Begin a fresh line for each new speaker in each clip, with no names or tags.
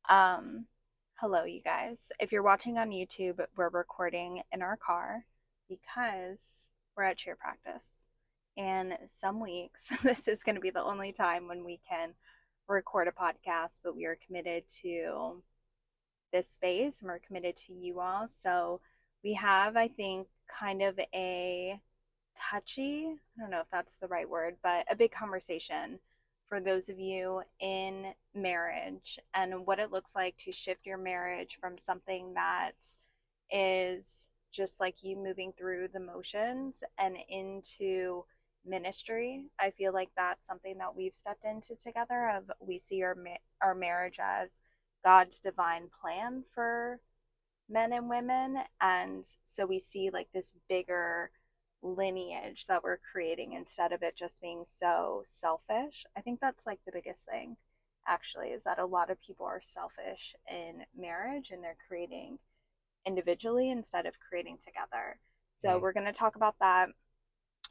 Um, Hello, you guys. If you're watching on YouTube, we're recording in our car because we're at cheer practice. And some weeks, this is going to be the only time when we can record a podcast, but we are committed to this space and we're committed to you all. So we have, I think, kind of a touchy, I don't know if that's the right word, but a big conversation for those of you in marriage and what it looks like to shift your marriage from something that is just like you moving through the motions and into ministry. I feel like that's something that we've stepped into together of we see our marriage as God's divine plan for men and women, and so we see like this bigger lineage that we're creating instead of it just being so selfish. I think that's like the biggest thing actually, is that a lot of people are selfish in marriage and they're creating individually instead of creating together. So
Mm.
we're going to talk about that.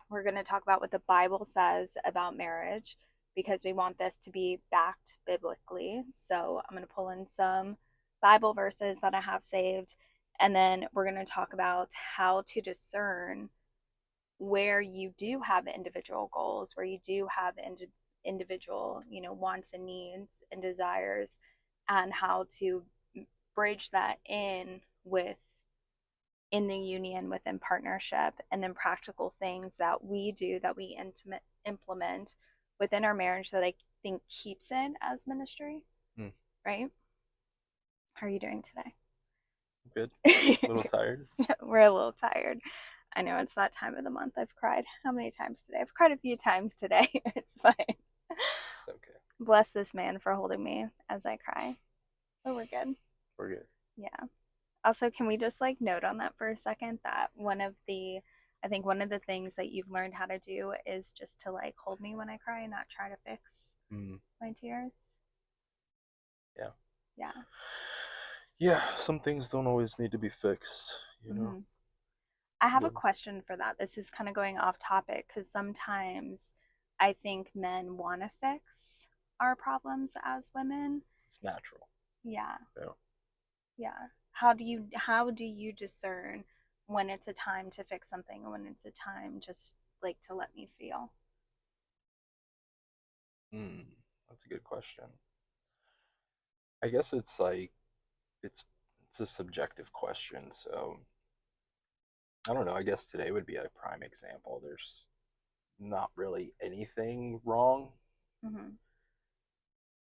We're going to talk about what the Bible says about marriage because we want this to be backed biblically. So I'm going to pull in some Bible verses that I have saved, and then we're going to talk about how to discern where you do have individual goals, where you do have individual, wants and needs and desires, and how to bridge that in the union within partnership, and then practical things that we do that we implement within our marriage that I think keeps it as ministry,
Mm.
right? How are you doing today?
Good. A little tired.
We're a little tired. I know it's that time of the month. I've cried how many times today? I've cried a few times today. It's fine.
It's okay.
Bless this man for holding me as I cry. But we're good.
We're good.
Yeah. Also, can we just like note on that for a second that I think one of the things that you've learned how to do is just to like hold me when I cry and not try to fix
Mm.
my tears.
Yeah.
Yeah.
Yeah. Some things don't always need to be fixed. You know.
hmm I have a
But
question for that. This is kind of going off topic because sometimes I think men want to fix our problems as women.
it's natural.
Yeah.
You
Yeah. How do you discern when it's a time to fix something and when it's a time just like to let me feel?
Mm. That's a good question. I guess it's like it's it's a subjective question. So I don't know. I guess today would be a prime example. There's not really anything wrong,
hmm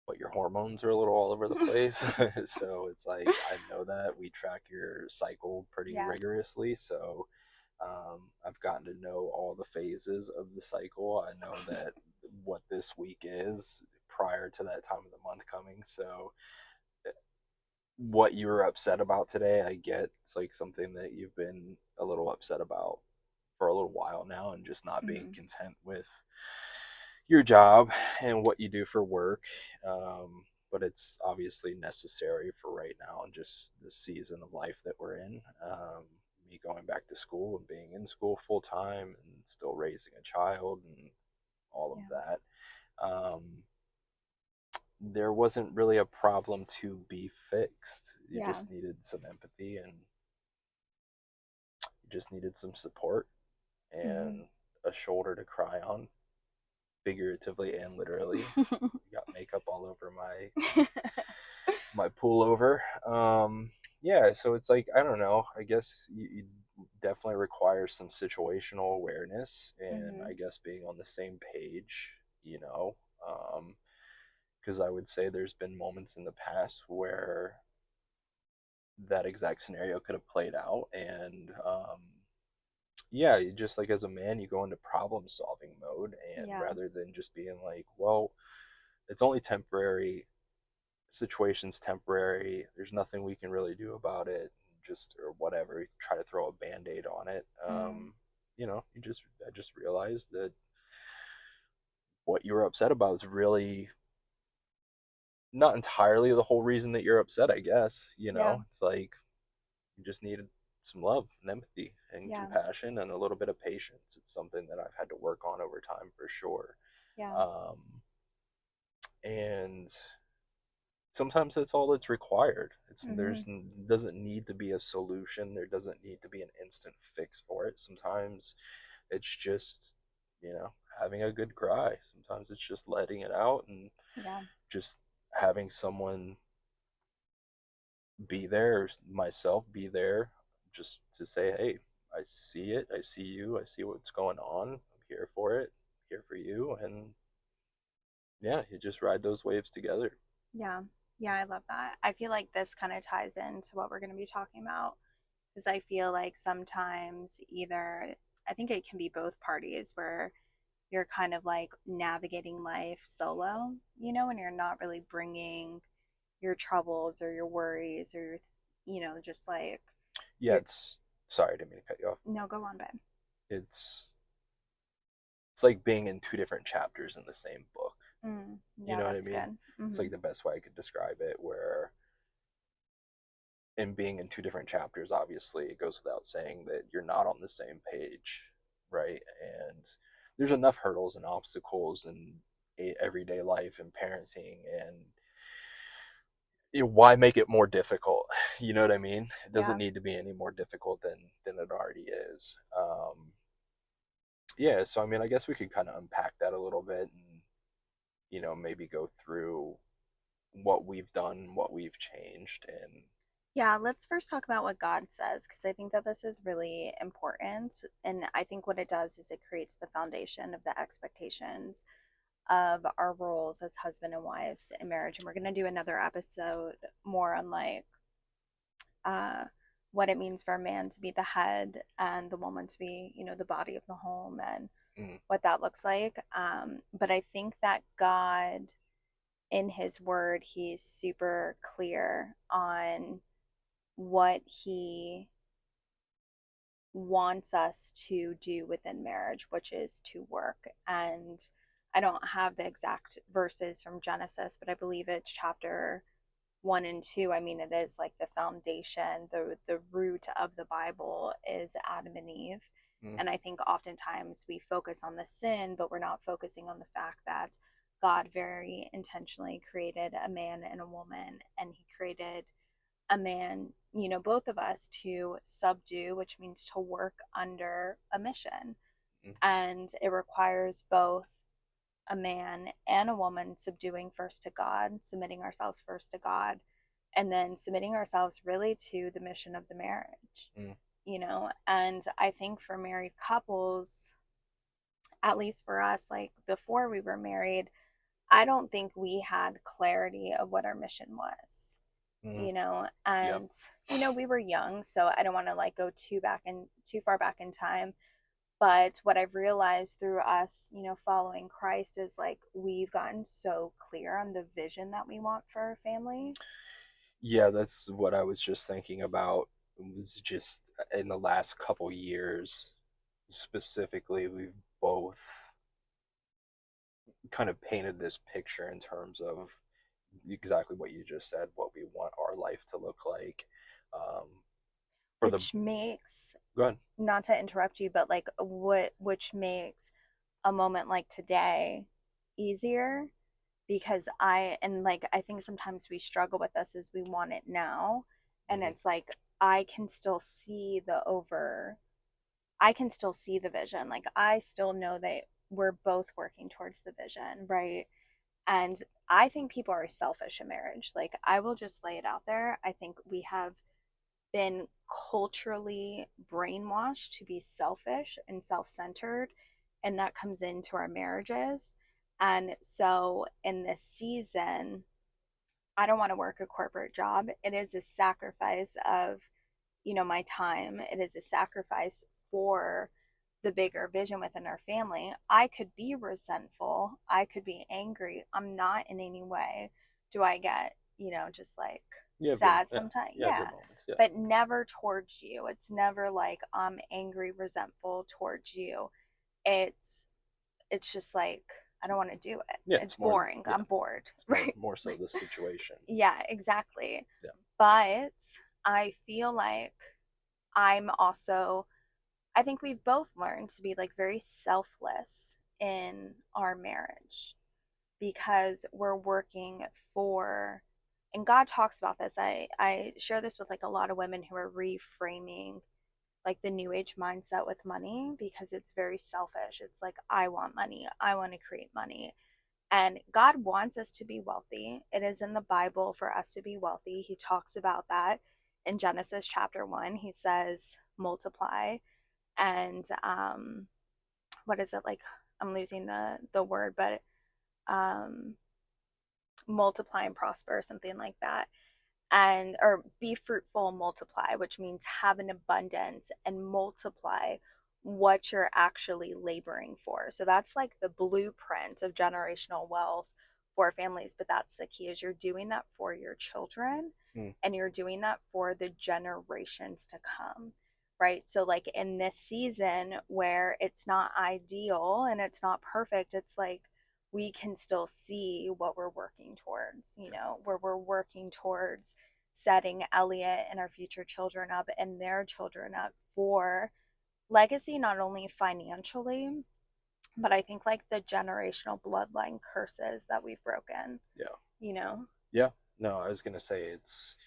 but your hormones are a little all over the place. So it's like I know that we track your cycle pretty
Yeah.
rigorously. So I've gotten to know all the phases of the cycle. I know that what this week is prior to that time of the month coming. So what you were upset about today, I get it's like something that you've been a little upset about for a little while now, and just not being
hmm
content with your job and what you do for work. But it's obviously necessary for right now and just the season of life that we're in. Me going back to school and being in school full time and still raising a child and all of
Yeah.
that. Um, there wasn't really a problem to be fixed. You
Yeah.
just needed some empathy and you just needed some support
hmm
and a shoulder to cry on, figuratively and literally. Got makeup all over my pullover. Yeah, so it's like I don't know. I guess you definitely require some situational awareness, and
hmm
I guess being on the same page. You know, because I would say there's been moments in the past where that exact scenario could have played out, and yeah, you just like as a man, you go into problem solving mode, and
Yeah.
rather than just being like, well, it's only temporary, situation's temporary, there's nothing we can really do about it, just or whatever, you try to throw a band-aid on it.
hmm
I just realized that what you were upset about is really not entirely the whole reason that you're upset, I guess.
Yeah.
It's like you just needed some love and empathy and
Yeah.
compassion and a little bit of patience. It's something that I've had to work on over time for sure.
Yeah.
um, and sometimes that's all that's required.
Mm-hmm.
Doesn't need to be a solution. There doesn't need to be an instant fix for it. Sometimes it's just, you know, having a good cry. Sometimes it's just letting it out and
Yeah.
just having someone be there, myself be there, just to say, hey, I see it, I see you, I see what's going on, I'm here for it, I'm here for you, and yeah, you just ride those waves together.
Yeah. Yeah, I love that. I feel like this kind of ties into what we're going to be talking about because I feel like sometimes either, I think it can be both parties where you're kind of like navigating life solo, and you're not really bringing your troubles or your worries or your, just like
Yeah,
you're,
it's sorry, I didn't mean to cut you off.
no, go on, babe.
It's it's like being in two different chapters in the same book. You
Yeah,
know what I
that's
mean?
good.
It's like the best way I could describe it, where in being in two different chapters, obviously it goes without saying that you're not on the same page, right? And there's enough hurdles and obstacles in everyday life and parenting, and why make it more difficult? You know what I mean? It doesn't
Yeah.
need to be any more difficult than it already is. Yeah, so I mean, I guess we could kind of unpack that a little bit, and maybe go through what we've done, what we've changed, and
Yeah, let's first talk about what God says because I think that this is really important. And I think what it does is it creates the foundation of the expectations of our roles as husband and wives in marriage. And we're going to do another episode more on like uh, what it means for a man to be the head and the woman to be, the body of the home and
mm,
what that looks like. But I think that God, in his word, he's super clear on what he wants us to do within marriage, which is to work. And I don't have the exact verses from Genesis, but I believe it's chapter 1 and 2. I mean, it is like the foundation, the root of the Bible is Adam and Eve.
mm,
And I think oftentimes we focus on the sin, but we're not focusing on the fact that God very intentionally created a man and a woman, and he created a man, both of us to subdue, which means to work under a mission.
mm,
And it requires both a man and a woman subduing first to God, submitting ourselves first to God, and then submitting ourselves really to the mission of the marriage,
mm,
And I think for married couples, at least for us, like before we were married, I don't think we had clarity of what our mission was,
mm, yep.
and we were young, so I don't want to like go too far back in time. But what I've realized through us, following Christ is like we've gotten so clear on the vision that we want for our family.
Yeah, that's what I was just thinking about. It was just in the last couple years, specifically, we've both kind of painted this picture in terms of exactly what you just said, what we want our life to look like. Um, for the
Which makes,
Go ahead.
not to interrupt you, but like which makes a moment like today easier because I think sometimes we struggle with this is we want it now, and
Mm-hmm,
it's like I can still see the over I can still see the vision. Like I still know that we're both working towards the vision, right? And I think people are selfish in marriage. Like I will just lay it out there. I think we have been culturally brainwashed to be selfish and self-centered, and that comes into our marriages. And so in this season, I don't want to work a corporate job. It is a sacrifice of, my time. It is a sacrifice for the bigger vision within our family. I could be resentful. I could be angry. I'm not in any way. Do I get, just like sad sometimes?
you have your
Yeah.
moments, yeah.
But never towards you. It's never like I'm angry, resentful towards you. It's it's just like I don't want to do it.
Yeah,
It's
it's more,
boring.
yeah,
I'm bored.
it's more
Right?
more so the situation.
Yeah, exactly.
Yeah.
But I feel like I'm also I think we've both learned to be like very selfless in our marriage because we're working for and God talks about this. I share this with like a lot of women who are reframing like the new age mindset with money because it's very selfish. It's like, I want money, I want to create money. And God wants us to be wealthy. It is in the Bible for us to be wealthy. He talks about that in Genesis chapter 1. He says, multiply. And what is it like? I'm losing the word, but um, multiply and prosper, something like that. And or be fruitful and multiply, which means have an abundance and multiply what you're actually laboring for. So that's like the blueprint of generational wealth for families. But that's the key, is you're doing that for your children,
Mm.
and you're doing that for the generations to come. Right. So like in this season where it's not ideal and it's not perfect, it's like we can still see what we're working towards, where we're working towards setting Elliot and our future children up and their children up for legacy, not only financially, but I think like the generational bloodline curses that we've broken,
Yeah.
you know?
Yeah. No, I was gonna say it's,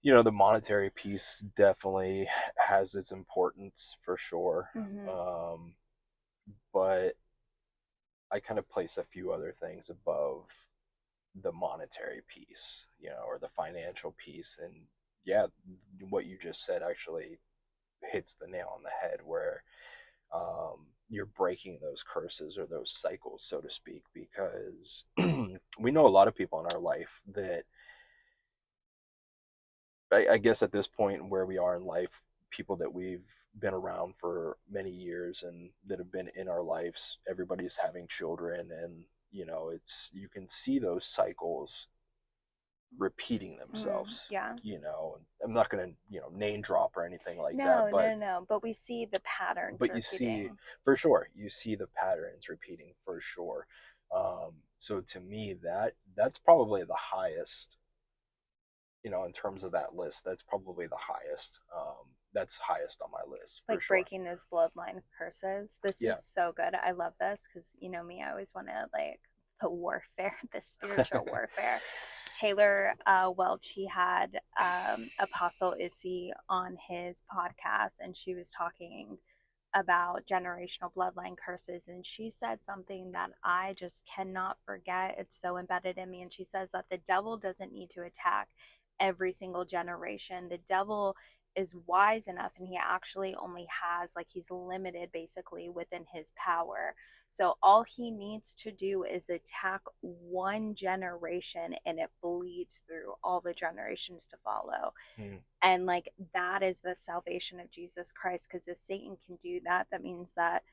the monetary piece definitely has its importance for sure.
Mm-hmm.
Um, but I kind of place a few other things above the monetary piece, or the financial piece. And yeah, what you just said actually hits the nail on the head, where you're breaking those curses or those cycles, so to speak, because we know a lot of people in our life that, I guess at this point where we are in life, people that we've been around for many years and that have been in our lives, everybody's having children, and it's, you can see those cycles repeating themselves.
Yeah.
I'm not going to, name drop or anything like that,
No,
but
no, no. But we see the patterns
you see,
repeating.
for sure, you see the patterns repeating for sure. So to me, that's probably the highest, in terms of that list. That's probably the highest. That's highest on my list for
Like
sure.
breaking those bloodline curses. This
Yeah.
is so good. I love this because you know me, I always want to like the warfare, the spiritual warfare. Taylor Welch, he had Apostle Issy on his podcast, and she was talking about generational bloodline curses. And she said something that I just cannot forget. It's so embedded in me. And she says that the devil doesn't need to attack every single generation. The devil is wise enough, and he actually only has, like, he's limited basically within his power. So all he needs to do is attack one generation, and it bleeds through all the generations to follow.
Mm.
And like that is the salvation of Jesus Christ, because if Satan can do that, that means that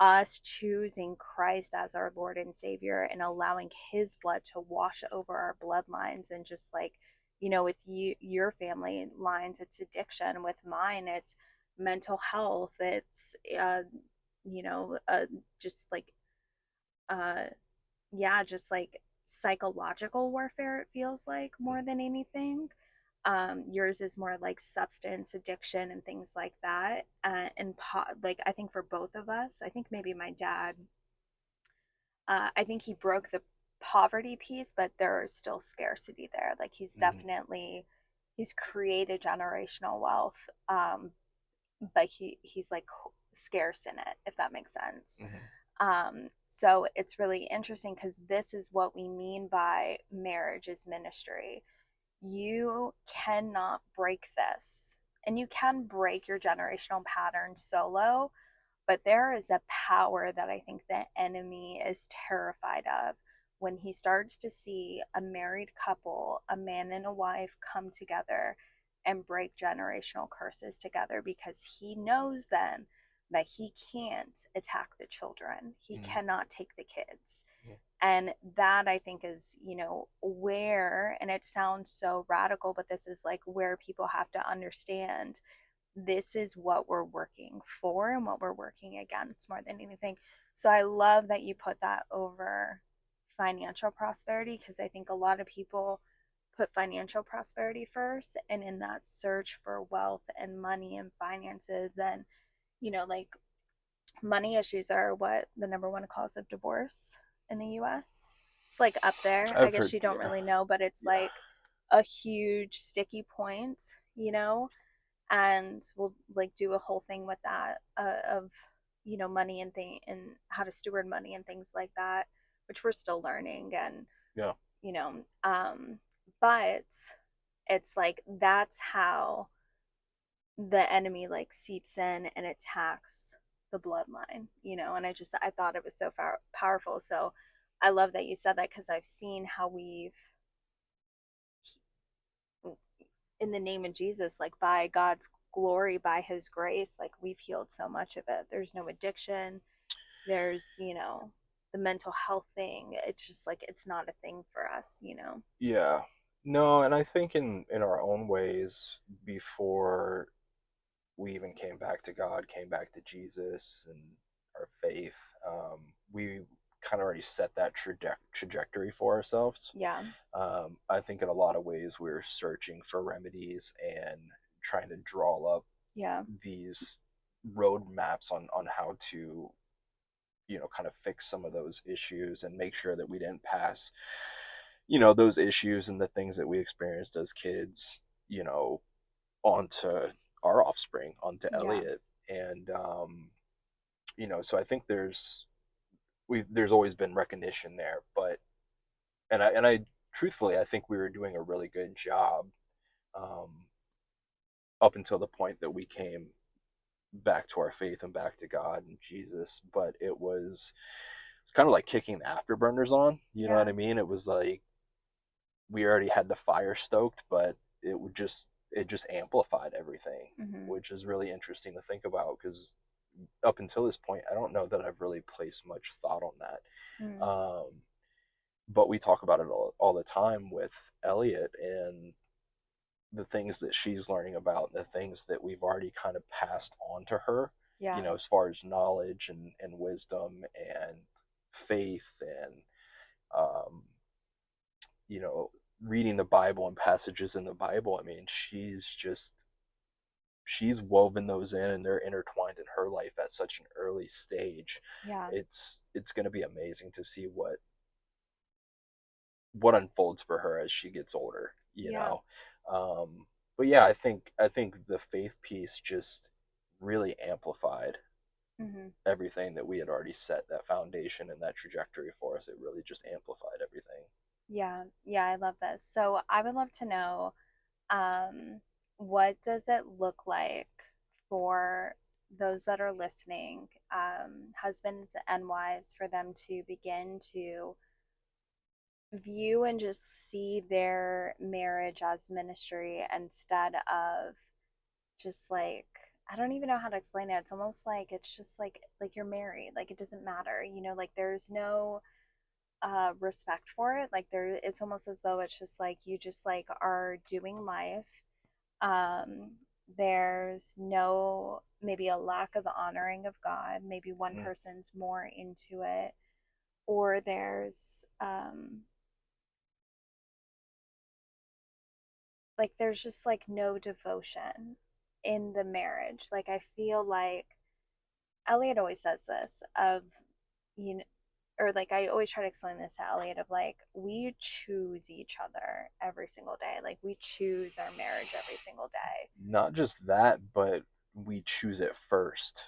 us choosing Christ as our Lord and Savior and allowing his blood to wash over our bloodlines, and just like, with your family lines, it's addiction. With mine, it's mental health. It's you know uh just like uh yeah, just like psychological warfare, it feels like, more than anything. Yours is more like substance addiction and things like that. Like, I think for both of us, I think maybe my dad, I think he broke the poverty piece, but there is still scarcity there. Like,
Mm-hmm.
he's created generational wealth, but he's like scarce in it, if that makes sense.
Mm-hmm.
So it's really interesting because this is what we mean by marriage is ministry. You cannot break this, and you can break your generational pattern solo, but there is a power that I think the enemy is terrified of when he starts to see a married couple, a man and a wife, come together and break generational curses together, because he knows then that he can't attack the children. He
Mm-hmm.
cannot take the kids. And that, I think, is, where, and it sounds so radical, but this is like where people have to understand this is what we're working for and what we're working against more than anything. So I love that you put that over financial prosperity, because I think a lot of people put financial prosperity first, and in that search for wealth and money and finances, and like money issues are what the number one cause of divorce in the US. It's like up there. I
I've
guess
heard,
you don't
yeah,
really know, but it's
yeah,
like a huge sticky point, and we'll like do a whole thing with that of money and thing and how to steward money and things like that, which we're still learning. And
yeah,
you know but it's like that's how the enemy like seeps in and attacks the bloodline, and I thought it was so powerful. So I love that you said that, because I've seen how we've, in the name of Jesus, like by God's glory, by his grace, like we've healed so much of it. There's no addiction. There's, the mental health thing. It's just like it's not a thing for us.
yeah. No, and I think in our own ways, before we even came back to God, came back to Jesus and our faith, we kind of already set that trajectory for ourselves.
Yeah.
I think in a lot of ways we were searching for remedies and trying to draw up
Yeah.
these roadmaps on how to, kind of fix some of those issues and make sure that we didn't pass, those issues and the things that we experienced as kids, onto our offspring, onto
Yeah.
Elliot. And so I think there's always been recognition there, but and I truthfully I think we were doing a really good job, um, up until the point that we came back to our faith and back to God and Jesus. But it's kind of like kicking the afterburners on. You know what
Yeah.
I mean? It was like we already had the fire stoked, but it just amplified everything,
Hmm.
which is really interesting to think about because up until this point, I don't know that I've really placed much thought on that.
Mm.
But we talk about it all the time with Elliot and the things that she's learning about, the things that we've already kind of passed on to her,
Yeah.
as far as knowledge and wisdom and faith and, um, you know, reading the Bible and passages in the Bible. I mean, she's woven those in and they're intertwined in her life at such an early stage.
Yeah.
It's going to be amazing to see what unfolds for her as she gets older.
Yeah.
But yeah, I think the faith piece just really amplified
Hmm.
everything that we had already set, that foundation and that trajectory for us. It really just amplified everything.
Yeah. Yeah. I love this. So I would love to know, um, what does it look like for those that are listening, husbands and wives, for them to begin to view and just see their marriage as ministry instead of just like, I don't even know how to explain it. It's almost like it's just like you're married. Like it doesn't matter, like there's no respect for it. Like it's almost as though it's just like you just like are doing life. Um there's no, maybe a lack of honoring of God. Maybe one
Mm,
person's more into it, or there's like there's just like no devotion in the marriage. Like I feel like Elliot always says this of, you know, or like I always try to explain this to Elliot of like, we choose each other every single day. Like we choose our marriage every single day.
not just that, but we choose it first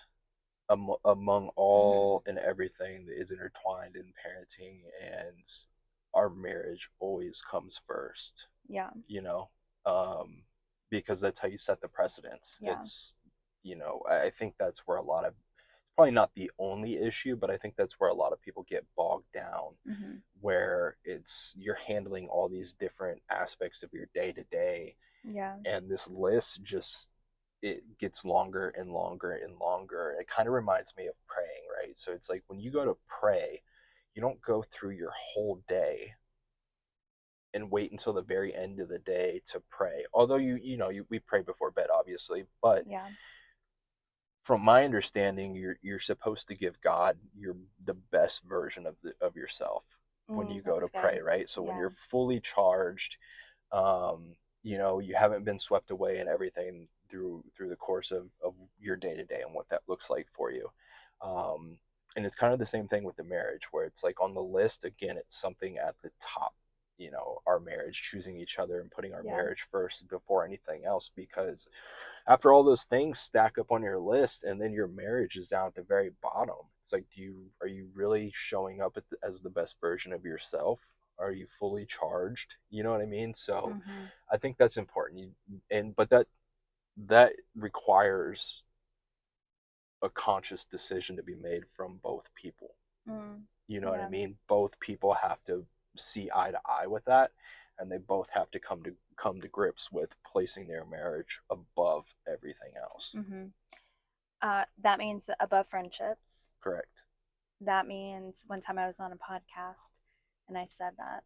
among
Mm-hmm.
all and everything that is intertwined in parenting, and our marriage always comes first.
Yeah.
you know, um, because that's how you set the precedent.
Yeah.
I think that's where a lot of, probably not the only issue, but I think that's where a lot of people get bogged down,
Mm-hmm.
where it's you're handling all these different aspects of your day to day,
Yeah.
and this list just it gets longer and longer and longer. It kind of reminds me of praying, right? So it's like when you go to pray, you don't go through your whole day and wait until the very end of the day to pray. Although we pray before bed, obviously, but
Yeah.
from my understanding, you're supposed to give God the best version of yourself when you go to
That's good.
pray, right? So when
Yeah.
you're fully charged, you haven't been swept away and everything through the course of your day to day and what that looks like for you. Um, And it's kind of the same thing with the marriage, where it's like on the list again, it's something at the top. Our marriage, choosing each other and putting our
Yeah.
marriage first before anything else, because after all those things stack up on your list and then your marriage is down at the very bottom, it's like, are you really showing up as the best version of yourself? Are you fully charged? You know what I mean? So
Mm-hmm.
I think that's important. But that requires a conscious decision to be made from both people.
Mm.
You know what I
Yeah.
mean? Both people have to see eye to eye with that, and they both have to come to grips with placing their marriage above everything else.
Mm-hmm. That means above friendships.
Correct.
That means one time I was on a podcast and I said that,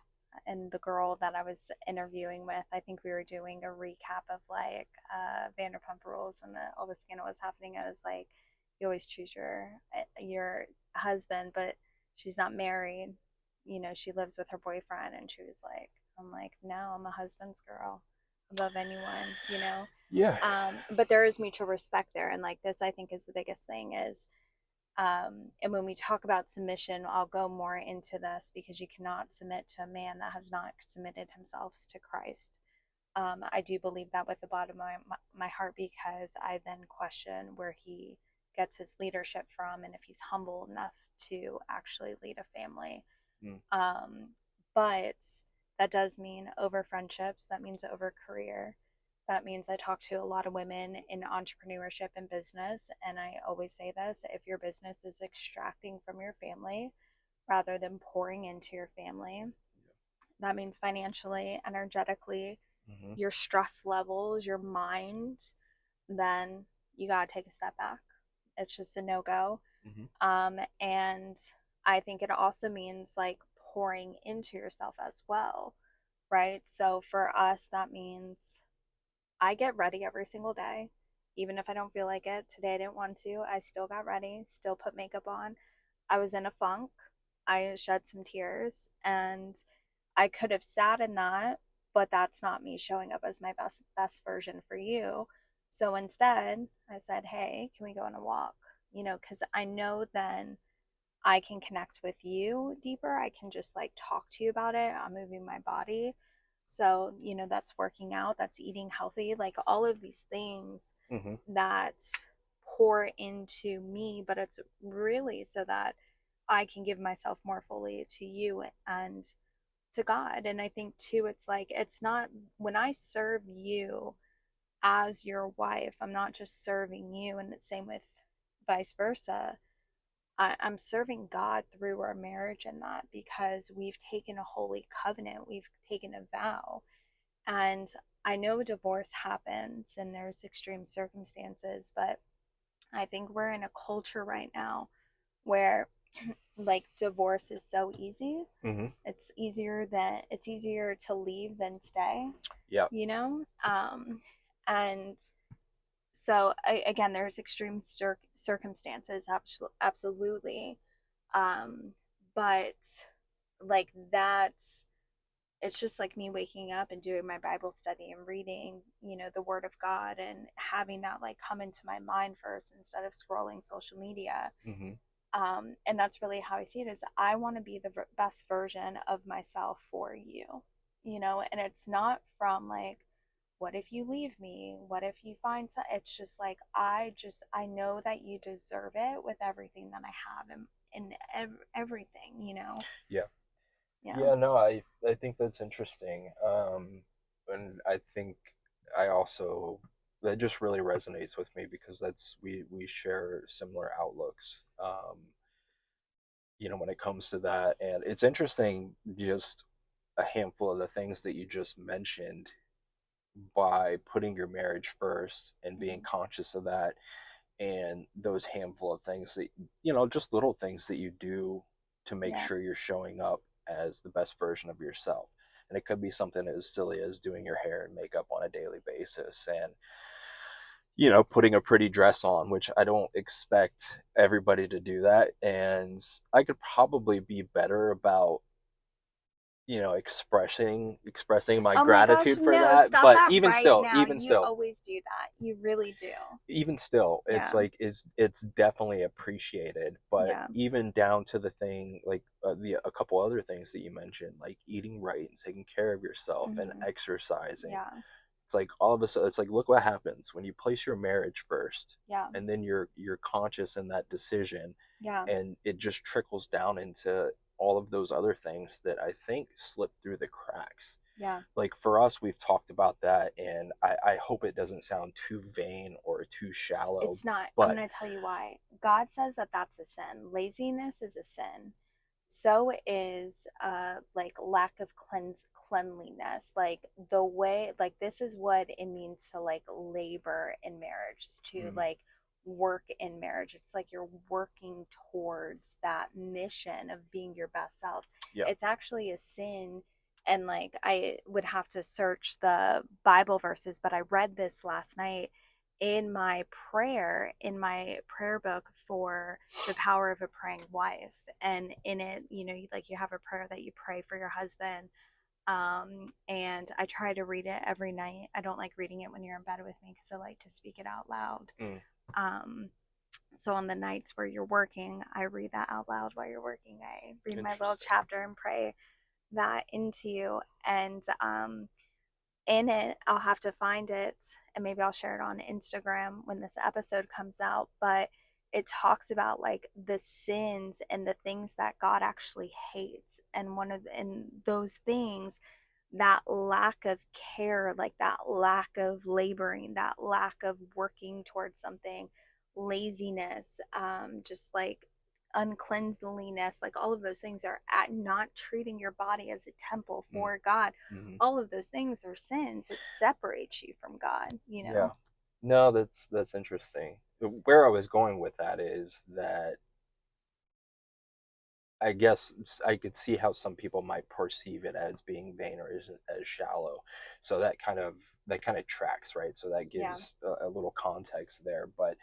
and the girl that I was interviewing with, I think we were doing a recap of like Vanderpump Rules when all the scandal was happening. I was like, you always choose your husband, but she's not married. She lives with her boyfriend, and she was like, I'm like, no, I'm a husband's girl above anyone.
Yeah.
But there is mutual respect there, and like this, I think is the biggest thing is and when we talk about submission, I'll go more into this because you cannot submit to a man that has not submitted himself to Christ. I do believe that with the bottom of my heart because I then question where he gets his leadership from and if he's humble enough to actually lead a family.
Mm.
Um, but that does mean over friendships, that means over career. That means I talk to a lot of women in entrepreneurship and business. And I always say this if your business is extracting from your family rather than pouring into your family, that means financially, energetically,
Mm-hmm.
your stress levels, your mind, then you got to take a step back. It's just a no go.
Mm-hmm.
And I think it also means like pouring into yourself as well, right? So for us, that means I get ready every single day, even if I don't feel like it. Today I didn't want to. I still got ready, still put makeup on. I was in a funk. I shed some tears and I could have sat in that, but that's not me showing up as my best version for you. So instead, I said, "Hey, can we go on a walk?" Cuz I know then I can connect with you deeper. I can just like talk to you about it. I'm moving my body. So, that's working out, that's eating healthy, like all of these things
Mm-hmm.
that pour into me, but it's really so that I can give myself more fully to you and to God. And I think too, it's like, it's not when I serve you as your wife, I'm not just serving you, and the same with vice versa. I'm serving God through our marriage in that because we've taken a holy covenant, we've taken a vow. And I know divorce happens and there's extreme circumstances, but I think we're in a culture right now where like divorce is so easy.
Mm-hmm.
It's easier to leave than stay,
Yeah.
you know? And so again, there's extreme circumstances, absolutely. Um, but like that's it's just like me waking up and doing my Bible study and reading, the Word of God and having that like come into my mind first instead of scrolling social media.
Mm-hmm.
And that's really how I see it is I want to be the best version of myself for you, and it's not from like, what if you leave me? What if you find some? It's just like, I know that you deserve it with everything that I have and everything.
Yeah.
Yeah.
Yeah. No, I think that's interesting. And I think I also that just really resonates with me because we share similar outlooks. When it comes to that, and it's interesting just a handful of the things that you just mentioned by putting your marriage first and being
Mm-hmm.
conscious of that, and those handful of things that just little things that you do to make
Yeah.
sure you're showing up as the best version of yourself. And it could be something as silly as doing your hair and makeup on a daily basis, and putting a pretty dress on, which I don't expect everybody to do that. And I could probably be better about expressing my
Oh my gosh,
gratitude for
no,
that.
stop
But
that right now. You always do that. You really do.
even still, it's
Yeah.
like it's definitely appreciated. But
Yeah.
even down to the thing like the a couple other things that you mentioned, like eating right and taking care of yourself and
Hmm.
exercising.
Yeah.
It's like all of a sudden, it's like look what happens when you place your marriage first,
Yeah.
and then you're conscious in that decision,
Yeah.
and it just trickles down into all of those other things that I think slip through the cracks.
Yeah.
Like for us, we've talked about that, and I hope it doesn't sound too vain or too shallow,
It's not. I'm
but
going to tell you why. God says that that's a sin. Laziness is a sin. So is like lack of cleanliness. Like the way, like this is what it means to like labor in marriage, to
mm,
like work in marriage. It's like you're working towards that mission of being your best selves.
yeah,
It's actually a sin. And like I would have to search the Bible verses, but I read this last night in my prayer book for the power of a praying wife. And in it, like you have a prayer that you pray for your husband. And I try to read it every night. I don't like reading it when you're in bed with me because I like to speak it out loud.
mm,
um, so on the nights where you're working, I read that out loud while you're working. I read my little
interesting.
chapter and pray that into you. And in it, I'll have to find it, and maybe I'll share it on Instagram when this episode comes out. But it talks about like the sins and the things that God actually hates. And and those things, that lack of care, like that lack of laboring, that lack of working towards something, laziness, just like uncleanliness, like all of those things are at not treating your body as a temple
Mm,
for God.
mm-hmm.
All of those things are sins. It separates you from God,
Yeah, no, that's interesting. Where I was going with that is that I guess I could see how some people might perceive it as being vain or as shallow. So that kind of tracks, right? So that
Yeah.
gives a little context there. But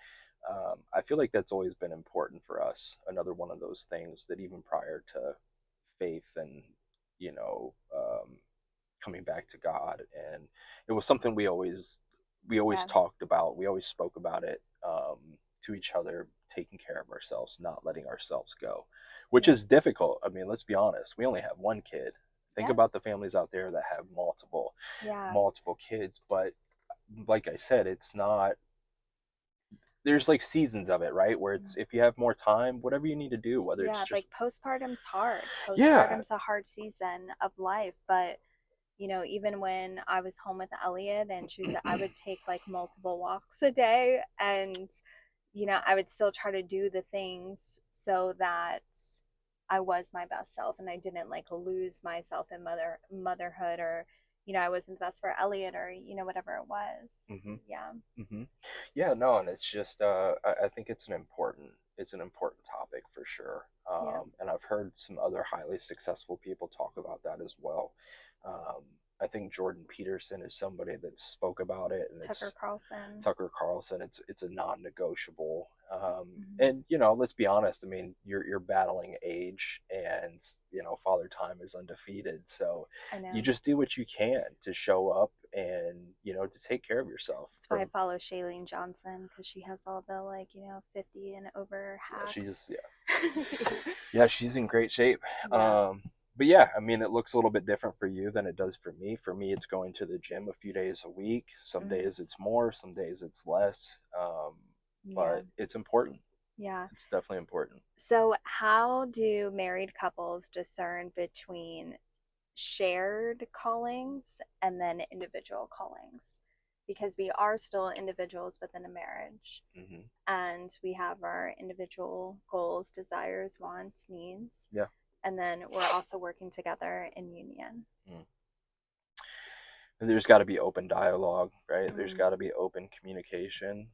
I feel like that's always been important for us. Another one of those things that even prior to faith and you know coming back to God, and it was something we always
Yeah.
talked about. We always spoke about it to each other, taking care of ourselves, not letting ourselves go, which
Yeah.
is difficult. I mean, let's be honest. We only have one kid. Think
Yeah.
about the families out there that have
Yeah.
multiple kids. But like I said, it's not. There's like seasons of it, right? Where it's if you have more time, whatever you need to do, whether it's
Yeah,
just
like postpartum's hard.
yeah,
Postpartum's a hard season of life, but even when I was home with Elliot and I would take like multiple walks a day, and I would still try to do the things so that I was my best self and I didn't like lose myself in motherhood, or I wasn't the best for Elliot, or whatever it was.
hmm
Yeah.
hmm yeah, no, and it's just I think it's an important topic for sure.
Yeah.
And I've heard some other highly successful people talk about that as well. Um, I think Jordan Peterson is somebody that spoke about it, and
Tucker
it's
Carlson.
Tucker Carlson. It's a non-negotiable.
Hmm.
And let's be honest. I mean, you're battling age, and Father Time is undefeated. So
I
you
know.
just do what you can to show up and to take care of yourself.
That's why I
From
follow Shailene Johnson, because she has all the like 50 and over
yeah,
hacks.
yeah, she's in great shape.
Yeah.
But yeah, I mean, it looks a little bit different for you than it does for me. For me, it's going to the gym a few days a week. Some
Hmm.
days it's more, some days it's less.
Yeah.
But it's important.
Yeah.
It's definitely important.
So, how do married couples discern between shared callings and then individual callings? Because we are still individuals within a marriage,
hmm
and we have our individual goals, desires, wants, needs,
Yeah.
and then we're also working together in union.
Mm. And there's got to be open dialogue, right? There's
Mm,
got to be open communication.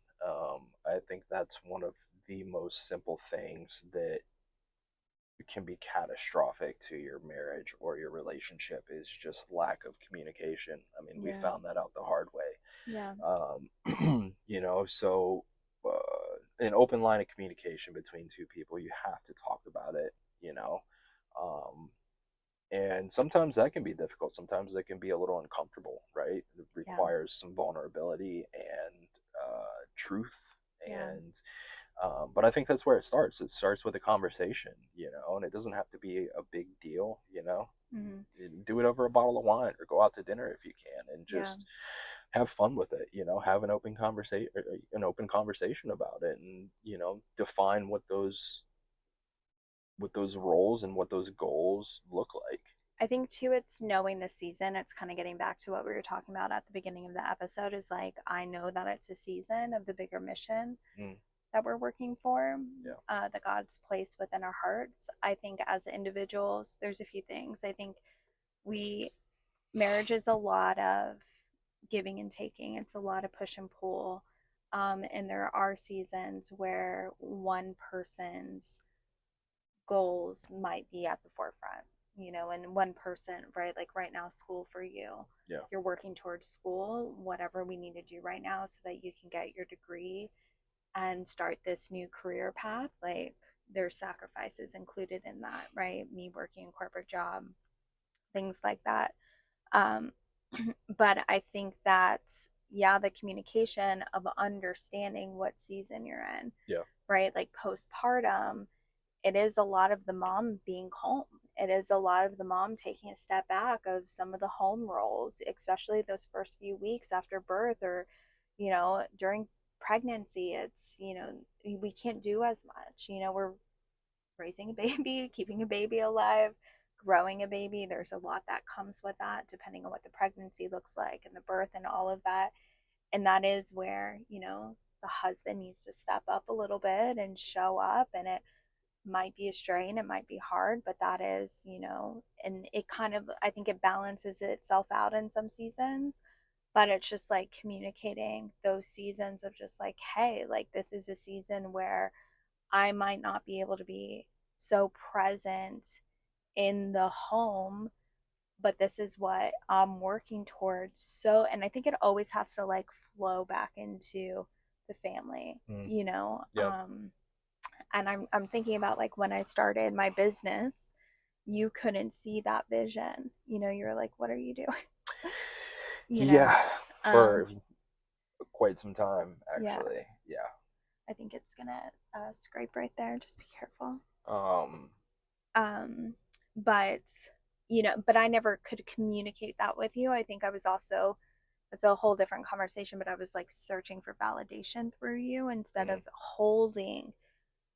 I think that's one of the most simple things that can be catastrophic to your marriage or your relationship is just lack of communication. I mean, we
yeah.
found that out the hard way.
Yeah.
So an open line of communication between two people, you have to talk about it, you know. Um, And sometimes that can be difficult. Sometimes it can be a little uncomfortable, right? It
Yeah.
requires some vulnerability and truth.
Yeah.
And but I think that's where it starts. It starts with a conversation, and it doesn't have to be a big deal.
Hmm.
Do it over a bottle of wine or go out to dinner if you can, and
Yeah.
just have fun with it. Have an open conversation about it, and define what those roles and what those goals look like.
I think too, it's knowing the season. It's kind of getting back to what we were talking about at the beginning of the episode is like, I know that it's a season of the bigger mission
Mm,
that we're working for,
yeah.
that God's placed within our hearts. I think as individuals, there's a few things. I think we, marriage is a lot of giving and taking, it's a lot of push and pull. And there are seasons where one person's goals might be at the forefront, and one person, right? Like right now, school for you,
Yeah.
you're working towards school, whatever we need to do right now so that you can get your degree and start this new career path. Like there's sacrifices included in that, right? Me working a corporate job, things like that. Um, but I think that, yeah, the communication of understanding what season you're in,
Yeah.
right? Like postpartum, it is a lot of the mom being home. It is a lot of the mom taking a step back of some of the home roles, especially those first few weeks after birth or, during pregnancy. It's, we can't do as much. We're raising a baby, keeping a baby alive, growing a baby. There's a lot that comes with that, depending on what the pregnancy looks like and the birth and all of that. And that is where, the husband needs to step up a little bit and show up. And it might be a strain, it might be hard, but that is, and it kind of, I think it balances itself out in some seasons. But it's just like communicating those seasons of just like, hey, like this is a season where I might not be able to be so present in the home, but this is what I'm working towards. So, and I think it always has to like flow back into the family,
Mm, yep.
and I'm thinking about like when I started my business, you couldn't see that vision. You're like, what are you doing? you know,
Yeah.
um,
For quite some time,
yeah,
actually. Yeah.
I think it's gonna scrape right there. Just be careful.
Um.
Um, but but I never could communicate that with you. I think I was also, it's a whole different conversation, but I was like searching for validation through you instead
Mm,
of holding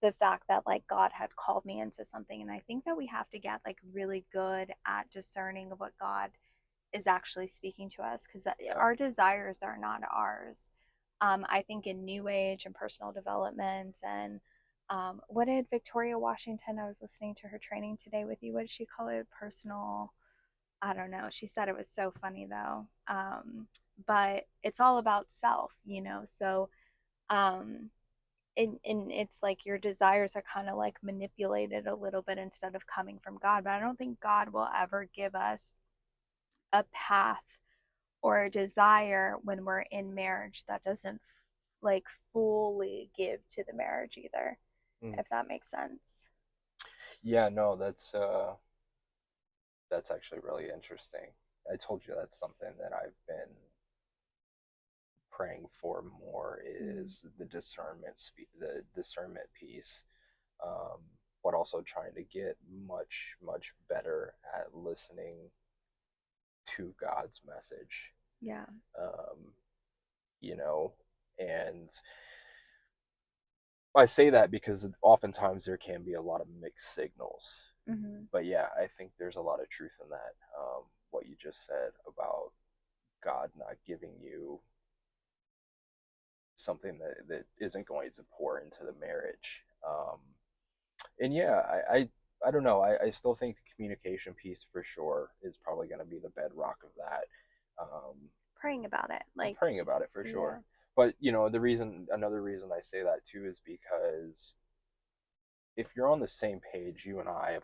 the fact that like God had called me into something. And I think that we have to get like really good at discerning of what God is actually speaking to us, because
yeah.
our desires are not ours. I think in New Age and personal development, and what did Victoria Washington, I was listening to her training today with you, what did she call it? Personal, I don't know. She said it was so funny though. But it's all about self, So, um, and it's like your desires are kind of like manipulated a little bit instead of coming from God. But I don't think God will ever give us a path or a desire when we're in marriage that doesn't like fully give to the marriage either,
Mm.
if that makes sense.
Yeah. No, that's actually really interesting. I told you that's something that I've been praying for more
Mm,
is the discernment piece, um, but also trying to get much much better at listening to God's message.
yeah.
Um, you know, and I say that because oftentimes there can be a lot of mixed signals.
Hmm.
But yeah, I think there's a lot of truth in that. What you just said about God not giving you something that isn't going to pour into the marriage. And yeah, I don't know. I still think the communication piece for sure is probably going to be the bedrock of that. Um,
Praying about it,
I'm
like,
praying about it for
yeah.
sure. But another reason I say that too is because if you're on the same page, you and I,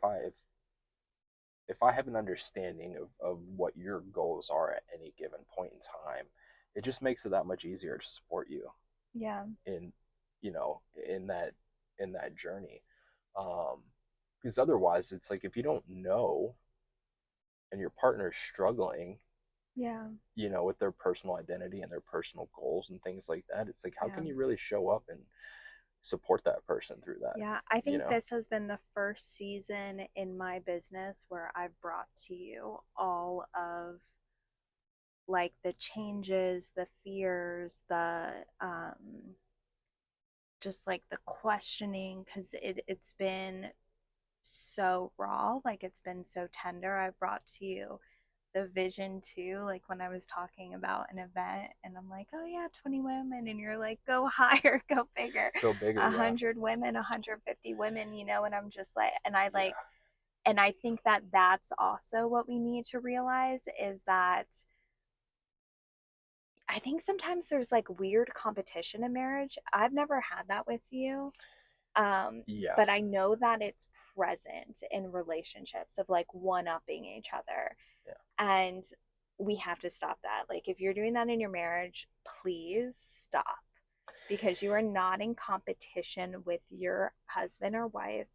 if I have an understanding of what your goals are at any given point in time, it just makes it that much easier to support you
Yeah.
in in that journey. Um, because otherwise, it's like if you don't know, and your partner is struggling,
Yeah.
with their personal identity and their personal goals and things like that, it's like, how
Yeah.
can you really show up and support that person through that?
Yeah, I
You
think
know?
this has been the first season in my business where I've brought to you all of like the changes, the fears, the just like the questioning, because it's been so raw, like it's been so tender. I brought to you the vision too, like when I was talking about an event and I'm like, oh yeah, 20 women, and you're like, go higher, go bigger,
Go bigger, yeah.
100 women, 150 women, and I'm just like, and I
Yeah,
like, and I think that that's also what we need to realize is that I think sometimes there's like weird competition in marriage. I've never had that with you. Um,
yeah,
but I know that it's present in relationships of like one upping each other.
yeah,
And we have to stop that. Like, if you're doing that in your marriage, please stop because you are not in competition with your husband or wife.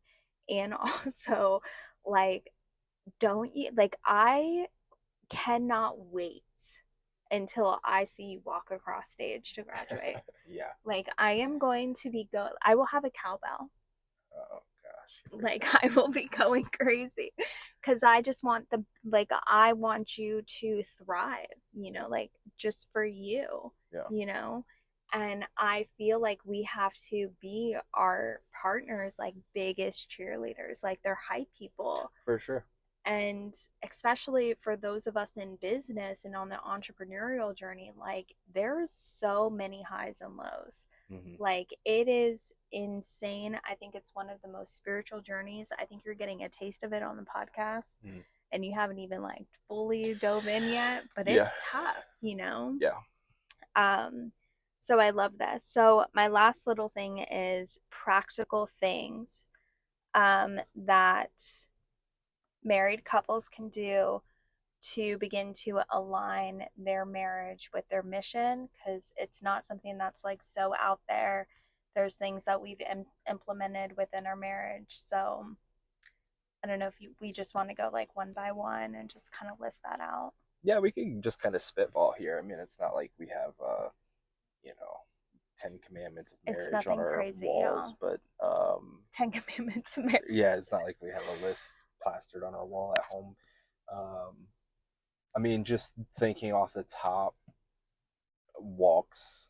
And also, like, don't you like, I cannot wait until I see you walk across stage to graduate.
yeah.
Like, I am going to I will have a cowbell.
Oh gosh, here we
Like,
go.
I will be going crazy because I just want I want you to thrive, like just for you,
Yeah,
you know and I feel like we have to be our partners like biggest cheerleaders, like they're hype people.
for sure.
And especially for those of us in business and on the entrepreneurial journey, like there's so many highs and lows.
Hmm.
Like it is insane. I think it's one of the most spiritual journeys. I think you're getting a taste of it on the podcast
Hmm.
and you haven't even like fully dove in yet, but
Yeah,
it's tough.
yeah.
Um so I love this. So my last little thing is practical things that married couples can do to begin to align their marriage with their mission, because it's not something that's like so out there. There's things that we've implemented within our marriage. So I don't know if we just want to go like one by one and just kind of list that out.
Yeah, we can just kind of spitball here. I mean, it's not like we have, you know, 10 commandments of
It's
marriage on
nothing
our
crazy,
walls,
y'all.
but
10 Commandments of marriage.
yeah, it's not like we have a list plastered on our wall at home. Um, I mean, just thinking off the top, walks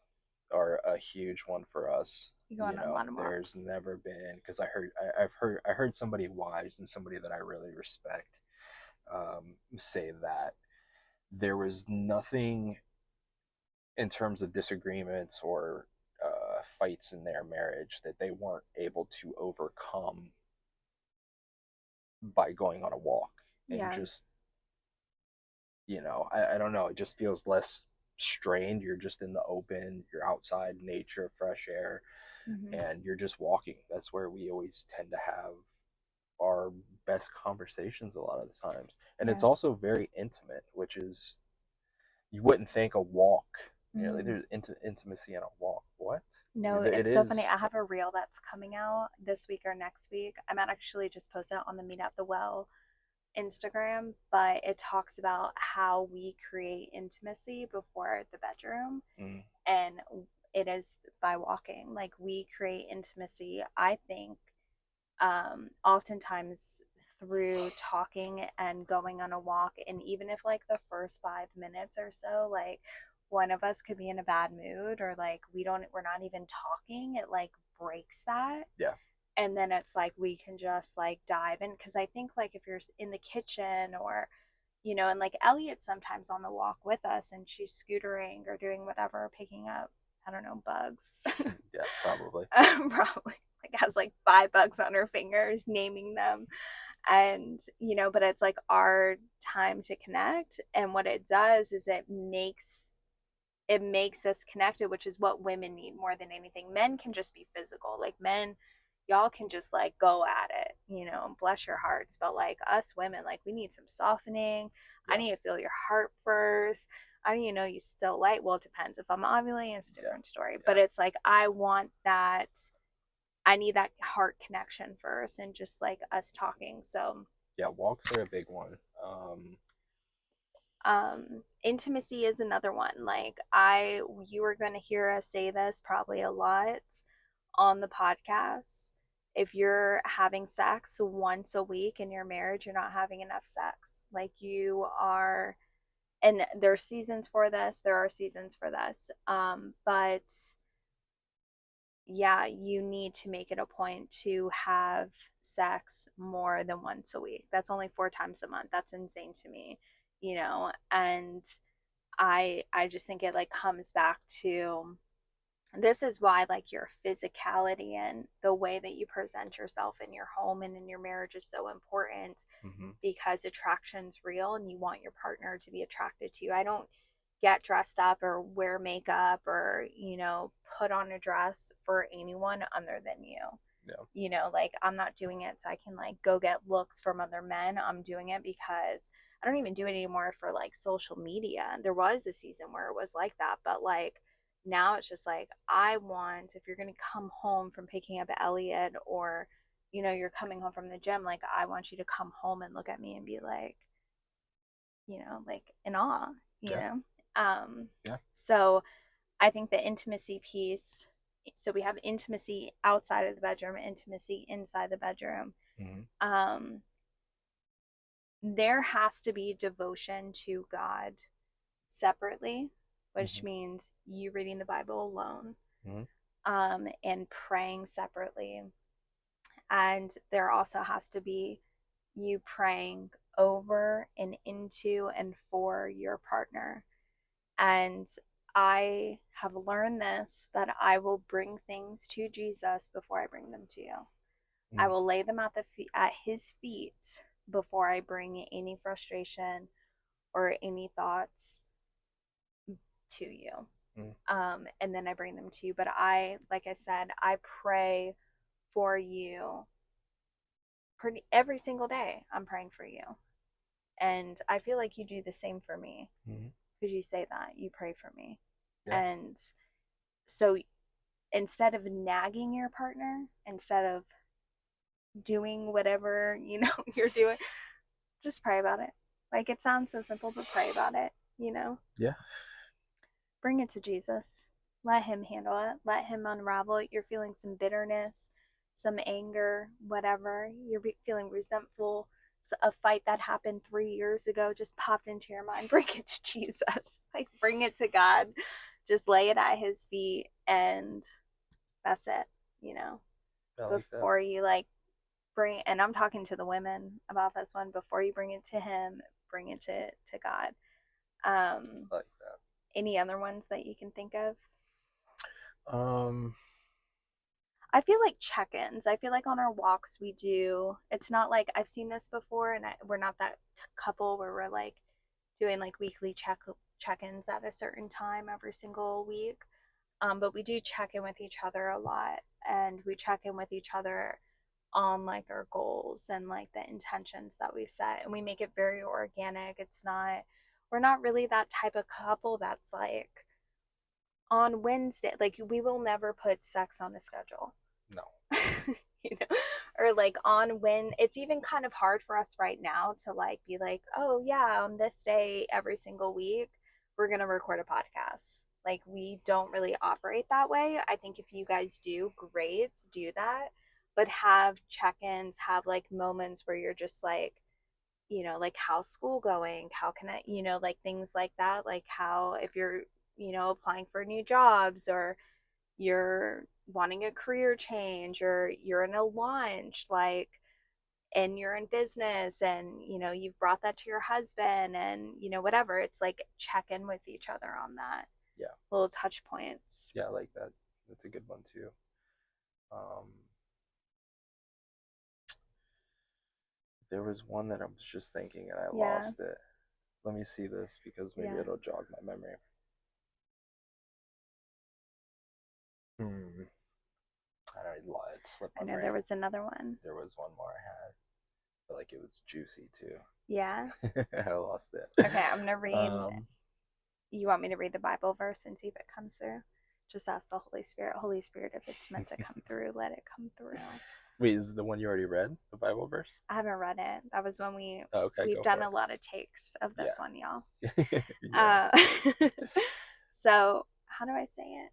are a huge one for us.
You go on a lot of
There's
walks.
never been, because I've heard somebody wise and somebody that I really respect, say that there was nothing in terms of disagreements or fights in their marriage that they weren't able to overcome by going on a walk and
Yeah.
just, I don't know, it just feels less strained. You're just in the open, you're outside, nature, fresh air,
Hmm.
and you're just walking. That's where we always tend to have our best conversations a lot of the times. And it's
Yeah.
also very intimate, which is, you wouldn't think a walk, like
Mm.
there's intimacy in a walk. What? I
No,
mean, it
it's so funny.
is.
I have a reel that's coming out this week or next week. I might actually just post it on the Meet at the Well Instagram, but it talks about how we create intimacy before the bedroom.
Mm,
And it is by walking. Like we create intimacy, I think, oftentimes through talking and going on a walk. And even if like the first 5 minutes or so, like one of us could be in a bad mood or like we're not even talking, it like breaks that.
yeah,
And then it's like we can just like dive in, because I think like if you're in the kitchen or and like Elliot's sometimes on the walk with us and she's scootering or doing whatever, picking up, I don't know, bugs.
yeah, probably.
Probably like has like 5 bugs on her fingers, naming them. And, but it's like our time to connect. And what it does is it makes us connected, which is what women need more than anything. Men can just be physical. Like men, y'all can just like go at it, bless your hearts. But like us women, like we need some softening. I
Yeah,
need to feel your heart first. I need to know you still like, well, it depends. If I'm ovulating, it's a
yeah,
different story.
yeah,
But it's like I want that. I need that heart connection first and just like us talking. So
yeah. Walks are a big one.
Intimacy is another one. Like you are going to hear us say this probably a lot on the podcast. If you're having sex once a week in your marriage, you're not having enough sex. Like you are, and there's seasons for this. There are seasons for this. But yeah, you need to make it a point to have sex more than once a week. That's only 4 times a month. That's insane to me, and I just think it like comes back to this is why like your physicality and the way that you present yourself in your home and in your marriage is so important,
Mm-hmm.
because attraction's real and you want your partner to be attracted to you. I don't get dressed up or wear makeup or, put on a dress for anyone other than you.
Yeah.
Like I'm not doing it so I can like go get looks from other men. I'm doing it because I don't even do it anymore for like social media. There was a season where it was like that, but like now it's just like I want, if you're going to come home from picking up Elliot, or you're coming home from the gym, like I want you to come home and look at me and be like, like in awe, you
Yeah.
know.
Yeah.
So I think the intimacy piece, so we have intimacy outside of the bedroom, intimacy inside the bedroom.
Mm-hmm.
Um, there has to be devotion to God separately, which
Mm-hmm.
means you reading the Bible alone,
Mm-hmm.
and praying separately. And there also has to be you praying over and into and for your partner. And I have learned this, that I will bring things to Jesus before I bring them to you. I
Mm-hmm.
will lay them at his feet before I bring any frustration or any thoughts to you.
Mm-hmm.
And then I bring them to you. But like I said, I pray for you pretty every single day. I'm praying for you. And I feel like you do the same for me,
Mm-hmm.
because you say that you pray for me.
Yeah.
And so instead of nagging your partner, instead of doing whatever, you're doing, just pray about it. Like it sounds so simple, but pray about it.
Yeah.
Bring it to Jesus. Let him handle it. Let him unravel it. You're feeling some bitterness, some anger, whatever. You're feeling resentful. A fight that happened 3 years ago just popped into your mind. Bring it to Jesus. Like bring it to God. Just lay it at his feet, and that's it,
I like that.
before you like bring, and I'm talking to the women about this one, before you bring it to him, bring it to God.
I like that.
Any other ones that you can think of?
Um.
I feel like check-ins. I feel like on our walks we do. It's not like I've seen this before, and we're not that couple where we're like doing like weekly check-ins at a certain time every single week. But we do check in with each other a lot, and we check in with each other on like our goals and like the intentions that we've set, and we make it very organic. It's not, we're not really that type of couple that's like on Wednesday, like we will never put sex on a schedule.
No.
you know or like on when it's even kind of hard for us right now to like be like, oh yeah, on this day every single week we're going to record a podcast. Like we don't really operate that way. I think if you guys do, great, do that, but have check-ins, have like moments where you're just like, like how's school going, how can I, like things like that, like how, if you're, applying for new jobs, or you're wanting a career change, or you're in a launch, like, and you're in business, and you've brought that to your husband, and whatever, it's like check in with each other on that,
Yeah.
little touch points.
Yeah, I like that. That's a good one too. Um. There was one that I was just thinking and I
Yeah.
lost it. Let me see this because maybe
Yeah.
it'll jog my memory. Hmm. I don't know, it slipped
I
my
know there
brain.
was another one.
There was one more I had. I feel like it was juicy too.
Yeah.
I lost it.
Okay, I'm gonna read.
Um,
You want me to read the Bible verse and see if it comes through? Just ask the Holy Spirit. Holy Spirit, if it's meant to come through, let it come through.
Wait, is it the one you already read, the Bible verse?
I haven't read it. That was when
Oh, okay,
we've
go
done
for
a lot of takes of this
it.
one, y'all.
Yeah. Yeah.
Uh, so how do I say it?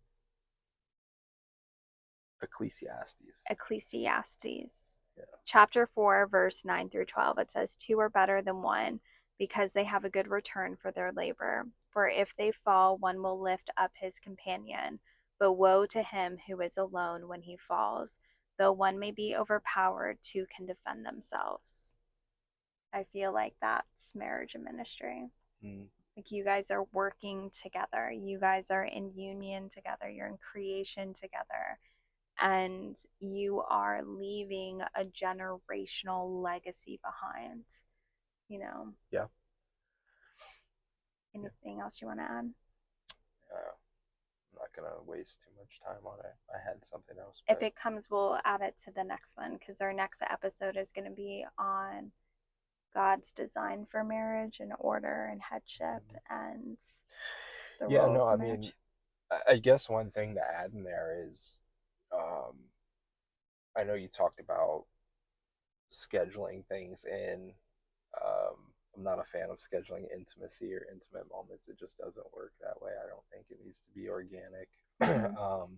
Ecclesiastes.
Ecclesiastes.
Yeah.
Chapter 4, verse 9 through 12. It says, two are better than one because they have a good return for their labor. For if they fall, one will lift up his companion. But woe to him who is alone when he falls. Though one may be overpowered, two can defend themselves. I feel like that's marriage and ministry.
Mm,
Like you guys are working together, you guys are in union together, you're in creation together, and you are leaving a generational legacy behind. You know,
yeah. Yeah.
anything else you want to add?
I'm not gonna waste too much time on it. I had something else,
If
but
it comes, we'll add it to the next one because our next episode is going to be on God's design for marriage and order and headship
mm,
and the
yeah, no,
roles
I
of
mean,
marriage.
I guess one thing to add in there is, um, I know you talked about scheduling things in. Um, I'm not a fan of scheduling intimacy or intimate moments. It just doesn't work that way. I don't think it needs to be organic.
Mm-hmm.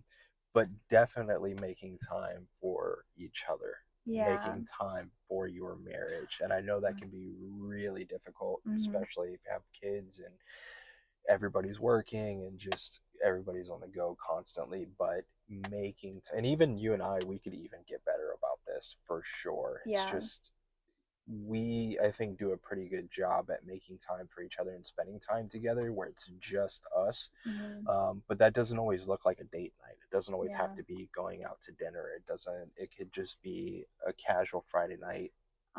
But definitely making time for each other,
Yeah.
making time for your marriage. And I know that can be really difficult,
Mm-hmm.
especially if you have kids and everybody's working and just everybody's on the go constantly. But and even you and I, we could even get better about this for sure. It's
Yeah.
just I think, do a pretty good job at making time for each other and spending time together where it's just us.
Mm-hmm.
But that doesn't always look like a date night. It doesn't always have
Yeah.
to be going out to dinner. It could just be a casual Friday night,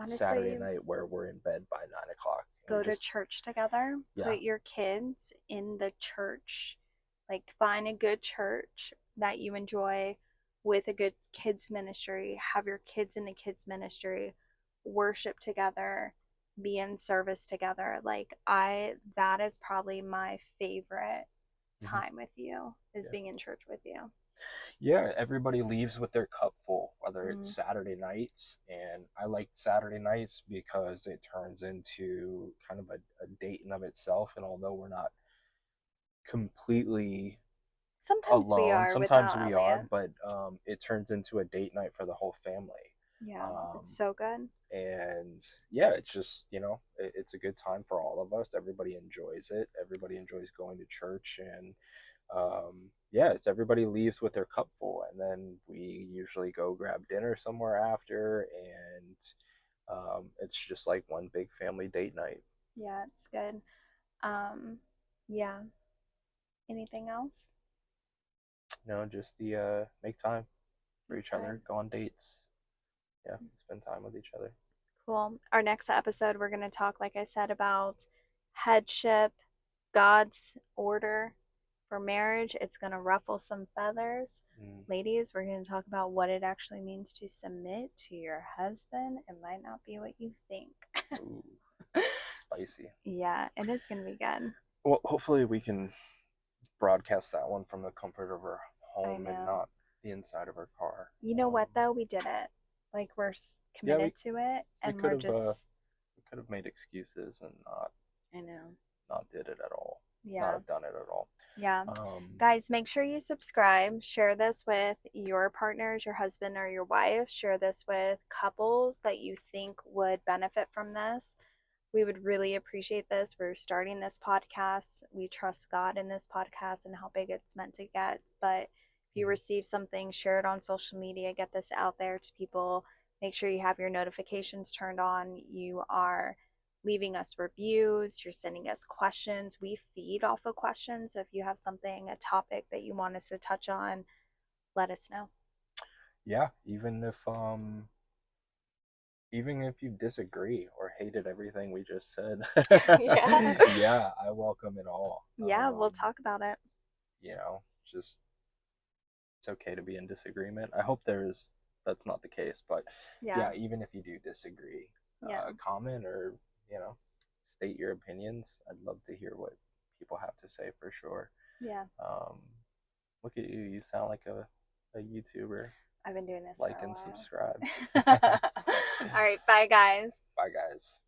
Saturday
Honestly,
night where we're in bed by 9 o'clock and
go to
just,
church together,
yeah.
put your kids in the church, like find a good church that you enjoy with a good kids ministry, have your kids in the kids ministry, worship together, be in service together. Like I that is probably my favorite
Hmm.
time with you is
Yeah.
being in church with you.
Yeah, everybody leaves with their cup full, whether it's
Mm,
Saturday nights. And I like Saturday nights because it turns into kind of a date in of itself. And although we're not completely
sometimes we
alone,
are
sometimes
without
we are,
Elliot.
but it turns into a date night for the whole family.
Yeah, it's
Um,
so good.
and yeah, it's just, it's a good time for all of us. Everybody enjoys it. Everybody enjoys going to church. And yeah, it's everybody leaves with their cup full, and then we usually go grab dinner somewhere after, and it's just like one big family date night.
Yeah, it's good. Um, yeah. Anything else?
Just the make time for each
Okay.
other, go on dates, yeah, spend time with each other.
Cool. Our next episode, we're going to talk, like I said, about headship, God's order for marriage. It's going to ruffle some feathers.
Mm.
Ladies, we're going to talk about what it actually means to submit to your husband. It might not be what you think.
Ooh, spicy.
Yeah, it is going to be good.
Well, hopefully we can broadcast that one from the comfort of our
I
home and
know.
not the inside of our car.
You know what, though? We did it. Like, we're
Yeah,
committed to it,
we
and
could
we're
have
just,
made excuses and not
I know.
not did it at all, not
Yeah.
have done it at all.
Yeah.
Um,
Guys, make sure you subscribe. Share this with your partners, your husband, or your wife. Share this with couples that you think would benefit from this. We would really appreciate this. We're starting this podcast. We trust God in this podcast and how big it's meant to get. But if you receive something, share it on social media, get this out there to people. Make sure you have your notifications turned on. You are leaving us reviews, you're sending us questions. We feed off of questions. So if you have something, a topic that you want us to touch on, let us know.
yeah, even if you disagree or hated everything we just said,
Yeah.
yeah, I welcome it all.
Yeah, we'll talk about it.
Just it's okay to be in disagreement. I hope that's not the case, but
Yeah.
yeah, even if you do disagree,
Yeah.
comment or you know state your opinions. I'd love to hear what people have to say for sure.
Yeah.
Um, Look at you. You sound like a YouTuber.
I've been doing this for
like
a
and
while.
subscribe.
All right, bye guys.
Bye, guys.